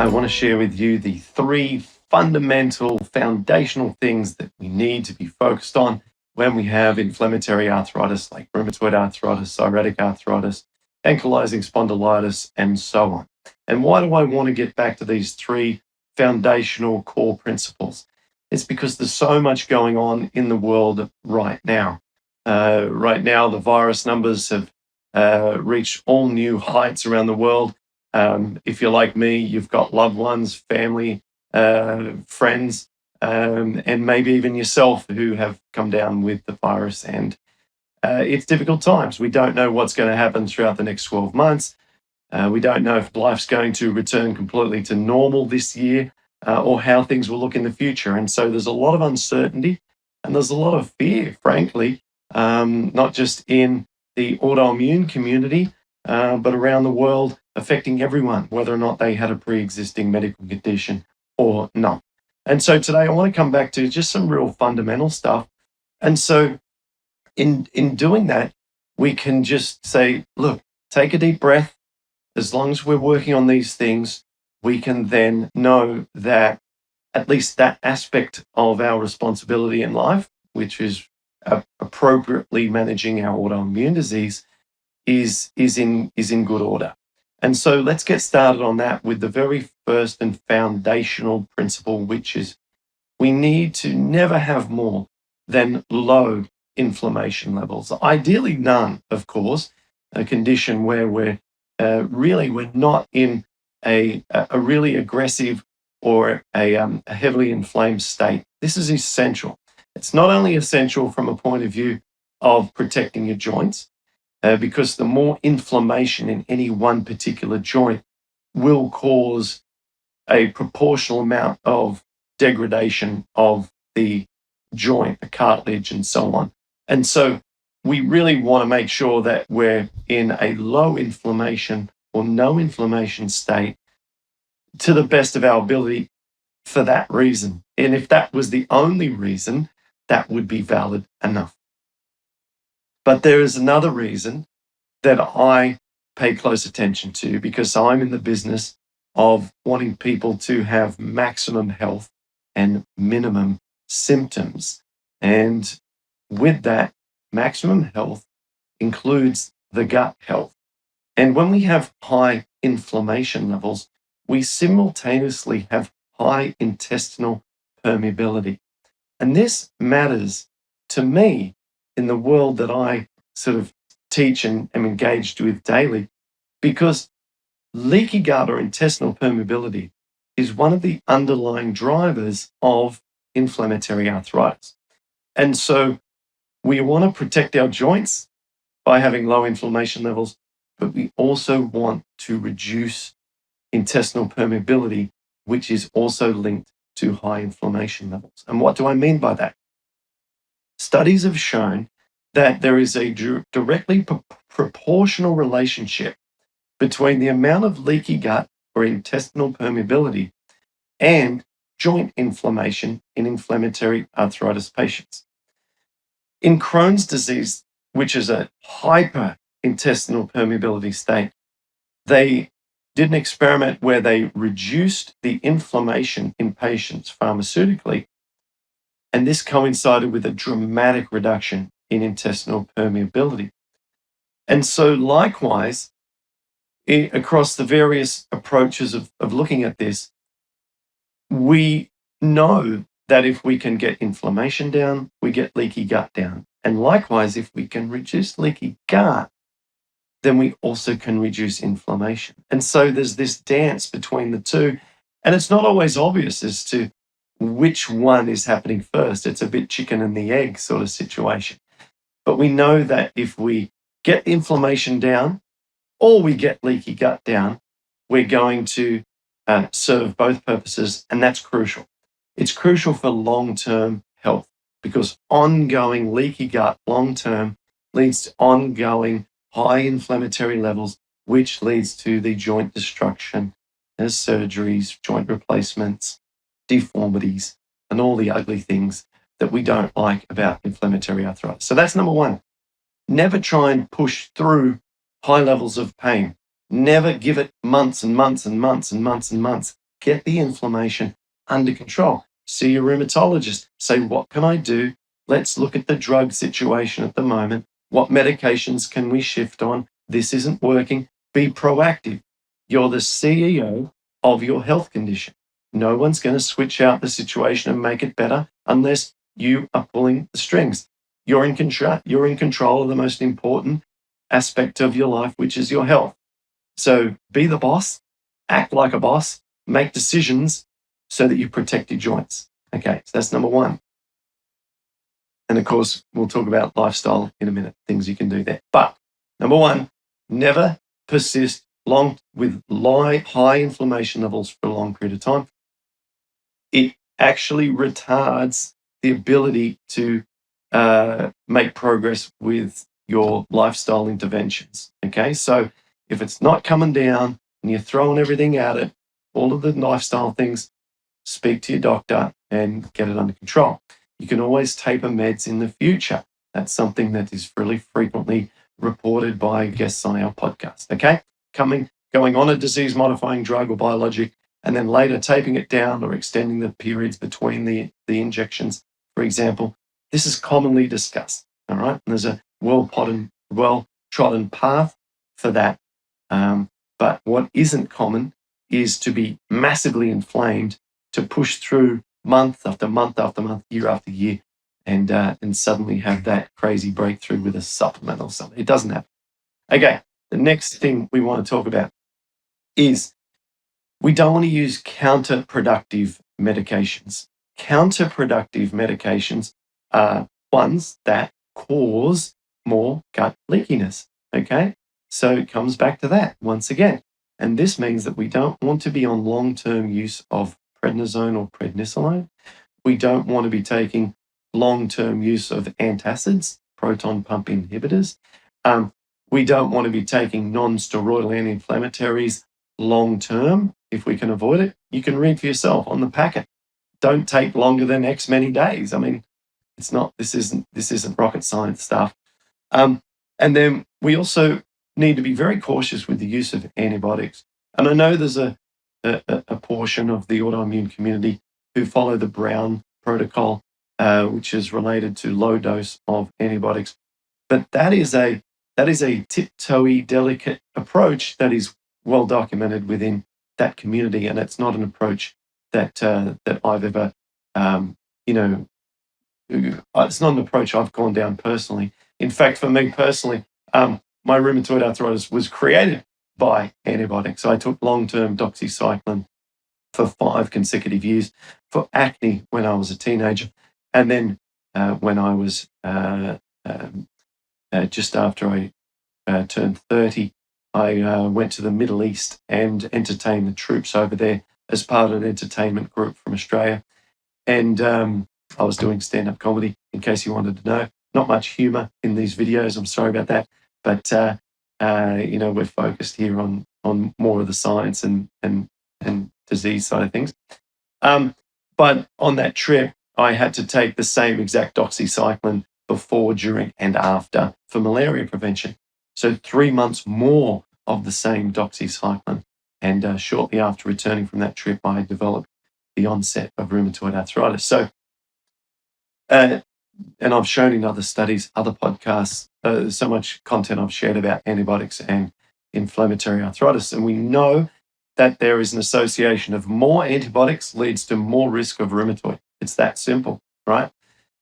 I want to share with you the three fundamental, foundational things that we need to be focused on when we have inflammatory arthritis like rheumatoid arthritis, psoriatic arthritis, ankylosing spondylitis, and so on. And why do I want to get back to these three foundational core principles? It's because there's so much going on in the world right now. Right now, the virus numbers have reached all new heights around the world. If you're like me, you've got loved ones, family, friends, and maybe even yourself who have come down with the virus. And it's difficult times. We don't know what's going to happen throughout the next 12 months. We don't know if life's going to return completely to normal this year or how things will look in the future. And so there's a lot of uncertainty and there's a lot of fear, frankly, not just in the autoimmune community, but around the world, affecting everyone, whether or not they had a pre-existing medical condition or not. And so today I want to come back to just some real fundamental stuff. And so in doing that, we can just say, look, take a deep breath. As long as we're working on these things, we can then know that at least that aspect of our responsibility in life, which is appropriately managing our autoimmune disease, is in good order. And so let's get started on that with the very first and foundational principle, which is we need to never have more than low inflammation levels. Ideally none, of course, a condition where we're not in a really aggressive or a heavily inflamed state. This is essential. It's not only essential from a point of view of protecting your joints, because the more inflammation in any one particular joint will cause a proportional amount of degradation of the joint, the cartilage, and so on. And so we really want to make sure that we're in a low inflammation or no inflammation state to the best of our ability for that reason. And if that was the only reason, that would be valid enough. But there is another reason that I pay close attention to, because I'm in the business of wanting people to have maximum health and minimum symptoms. And with that, maximum health includes the gut health. And when we have high inflammation levels, we simultaneously have high intestinal permeability. And this matters to me in the world that I sort of teach and am engaged with daily, because leaky gut or intestinal permeability is one of the underlying drivers of inflammatory arthritis. And so we want to protect our joints by having low inflammation levels, but we also want to reduce intestinal permeability, which is also linked to high inflammation levels. And what do I mean by that? Studies have shown that there is a directly proportional relationship between the amount of leaky gut or intestinal permeability and joint inflammation in inflammatory arthritis patients. In Crohn's disease, which is a hyperintestinal permeability state, they did an experiment where they reduced the inflammation in patients pharmaceutically, and this coincided with a dramatic reduction in intestinal permeability. And so likewise, across the various approaches of looking at this, we know that if we can get inflammation down, we get leaky gut down. And likewise, if we can reduce leaky gut, then we also can reduce inflammation. And so there's this dance between the two, and it's not always obvious as to which one is happening first. It's a bit chicken and the egg sort of situation. But we know that if we get the inflammation down or we get leaky gut down, we're going to serve both purposes, and that's crucial. It's crucial for long-term health, because ongoing leaky gut long-term leads to ongoing high inflammatory levels, which leads to the joint destruction, surgeries, joint replacements, deformities, and all the ugly things that we don't like about inflammatory arthritis. So that's number one. Never try and push through high levels of pain. Never give it months and months and months and months and months. get the inflammation under control. See your rheumatologist. Say, what can I do? Let's look at the drug situation at the moment. What medications can we shift on? This isn't working. Be proactive. You're the CEO of your health condition. No one's going to switch out the situation and make it better unless you are pulling the strings. You're in control of the most important aspect of your life, which is your health. So be the boss, act like a boss, make decisions so that you protect your joints. Okay, so that's number one. And of course, we'll talk about lifestyle in a minute, things you can do there. But number one, never persist with high inflammation levels for a long period of time. It actually retards the ability to make progress with your lifestyle interventions. Okay, so if it's not coming down and you're throwing everything at it, all of the lifestyle things, speak to your doctor and get it under control. You can always taper meds in the future. That's something that is really frequently reported by guests on our podcast. Okay, going on a disease-modifying drug or biologic, and then later taping it down or extending the periods between the injections, for example. This is commonly discussed, all right? And there's a well-trodden path for that. But what isn't common is to be massively inflamed, to push through month after month after month, year after year, and suddenly have that crazy breakthrough with a supplement or something. It doesn't happen. Okay, the next thing we want to talk about is we don't want to use counterproductive medications. Counterproductive medications are ones that cause more gut leakiness. Okay, so it comes back to that once again. And this means that we don't want to be on long-term use of prednisone or prednisolone. We don't want to be taking long-term use of antacids, proton pump inhibitors. We don't want to be taking non-steroidal anti-inflammatories long-term if we can avoid it. You can read for yourself on the packet. Don't take longer than X many days. I mean, this isn't rocket science stuff. And then we also need to be very cautious with the use of antibiotics. And I know there's a portion of the autoimmune community who follow the Brown protocol, which is related to low dose of antibiotics. But that is a tiptoey, delicate approach that is well documented within that community, and it's not an approach that I've ever, it's not an approach I've gone down personally. In fact, for me personally, my rheumatoid arthritis was created by antibiotics. I took long-term doxycycline for 5 consecutive years for acne when I was a teenager. And then when I was just after I turned 30, I went to the Middle East and entertained the troops over there as part of an entertainment group from Australia. And I was doing stand-up comedy, in case you wanted to know. Not much humor in these videos. I'm sorry about that. But, we're focused here on more of the science and disease side of things. But on that trip, I had to take the same exact doxycycline before, during, and after for malaria prevention. So 3 months more of the same doxycycline. And shortly after returning from that trip, I developed the onset of rheumatoid arthritis. So, and I've shown in other studies, other podcasts, so much content I've shared about antibiotics and inflammatory arthritis. And we know that there is an association of more antibiotics leads to more risk of rheumatoid. It's that simple, right?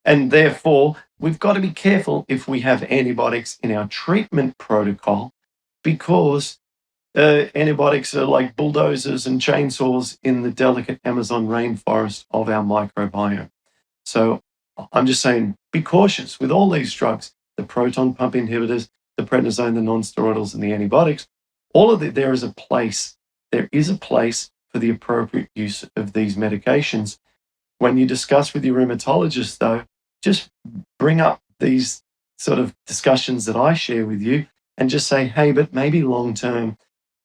And therefore, we've got to be careful if we have antibiotics in our treatment protocol, because antibiotics are like bulldozers and chainsaws in the delicate Amazon rainforest of our microbiome. So I'm just saying, be cautious with all these drugs, the proton pump inhibitors, the prednisone, the non-steroidals, and the antibiotics. All of it, there is a place for the appropriate use of these medications. When you discuss with your rheumatologist, though, just bring up these sort of discussions that I share with you and just say, hey, but maybe long-term,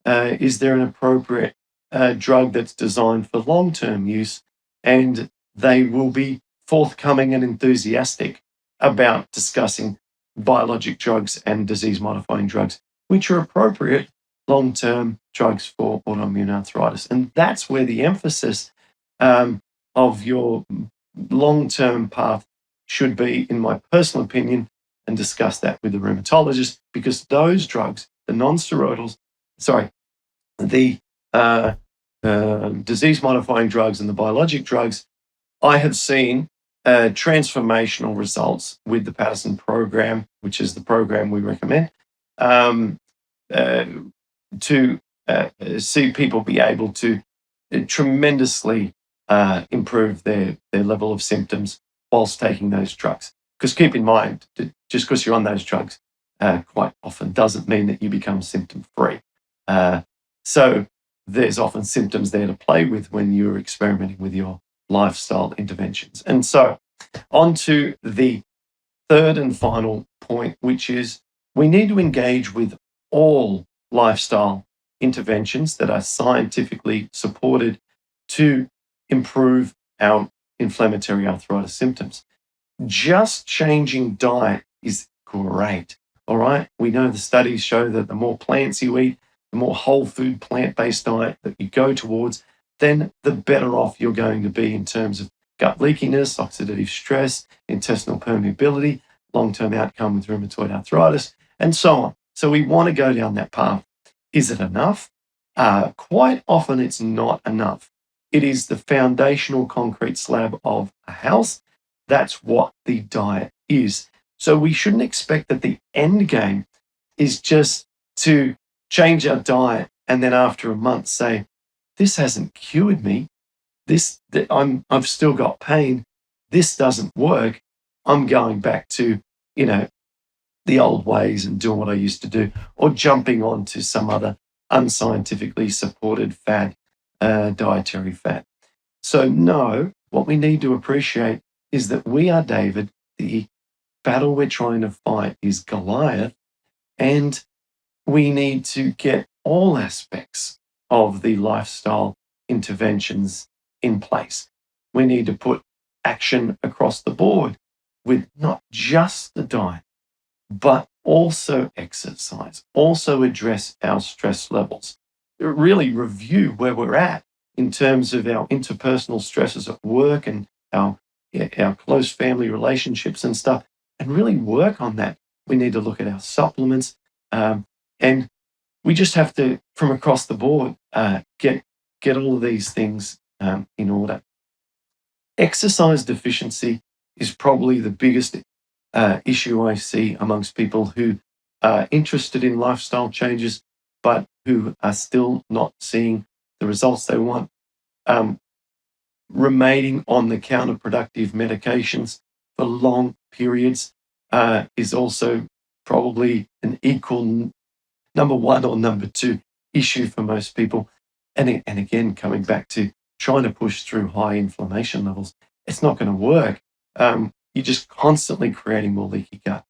is there an appropriate drug that's designed for long-term use? And they will be forthcoming and enthusiastic about discussing biologic drugs and disease-modifying drugs, which are appropriate long-term drugs for autoimmune arthritis. And that's where the emphasis of your long-term path should be, in my personal opinion, and discuss that with the rheumatologist, because those drugs, the non-steroidals, the disease-modifying drugs and the biologic drugs, I have seen transformational results with the Patterson program, which is the program we recommend, um, to see people be able to tremendously improve their level of symptoms whilst taking those drugs. Because keep in mind, just because you're on those drugs quite often doesn't mean that you become symptom free. So there's often symptoms there to play with when you're experimenting with your lifestyle interventions. And so on to the third and final point, which is we need to engage with all lifestyle interventions that are scientifically supported to improve our inflammatory arthritis symptoms. Just changing diet is great. All right. We know the studies show that the more plants you eat, the more whole food plant-based diet that you go towards, then the better off you're going to be in terms of gut leakiness, oxidative stress, intestinal permeability, long-term outcome with rheumatoid arthritis, and so on. So we want to go down that path. Is it enough? Quite often it's not enough. It is the foundational concrete slab of a house. That's what the diet is. So we shouldn't expect that the end game is just to change our diet and then after a month say, this hasn't cured me. I've still got pain. This doesn't work. I'm going back to, the old ways and doing what I used to do, or jumping onto some other unscientifically supported fad, dietary fad. So no, what we need to appreciate is that we are David. The battle we're trying to fight is Goliath, and we need to get all aspects of the lifestyle interventions in place. We need to put action across the board with not just the diet, but also exercise, also address our stress levels, really review where we're at in terms of our interpersonal stresses at work and our close family relationships and stuff, and really work on that. We need to look at our supplements, and we just have to, from across the board, get all of these things in order. Exercise deficiency is probably the biggest issue I see amongst people who are interested in lifestyle changes, but who are still not seeing the results they want. Remaining on the counterproductive medications for long periods is also probably an equal number one or number two issue for most people. And again, coming back to trying to push through high inflammation levels, it's not going to work. You're just constantly creating more leaky gut.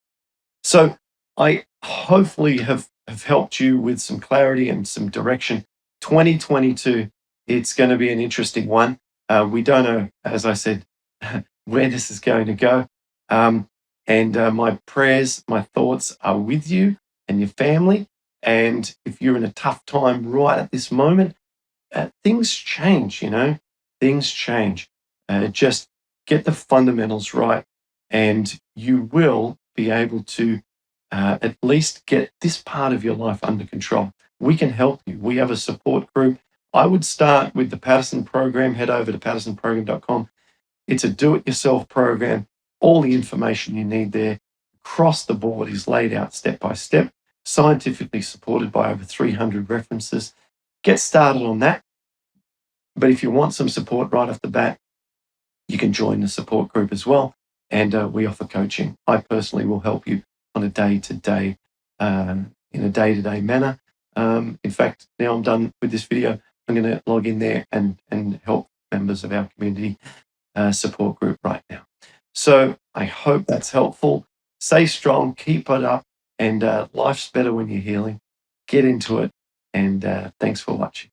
So I hopefully have helped you with some clarity and some direction. 2022, it's going to be an interesting one. We don't know, as I said, where this is going to go. And my prayers, my thoughts are with you and your family. And if you're in a tough time right at this moment, things change, things change. Just get the fundamentals right, and you will be able to at least get this part of your life under control. We can help you. We have a support group. I would start with the Patterson program. Head over to pattersonprogram.com. It's a do-it-yourself program. All the information you need there across the board is laid out step by step, scientifically supported by over 300 references. Get started on that. But if you want some support right off the bat, you can join the support group as well. And we offer coaching. I personally will help you on a day-to-day, in a day-to-day manner. In fact, now I'm done with this video, I'm going to log in there and help members of our community support group right now. So I hope that's helpful. Stay strong, keep it up, and life's better when you're healing. Get into it, and thanks for watching.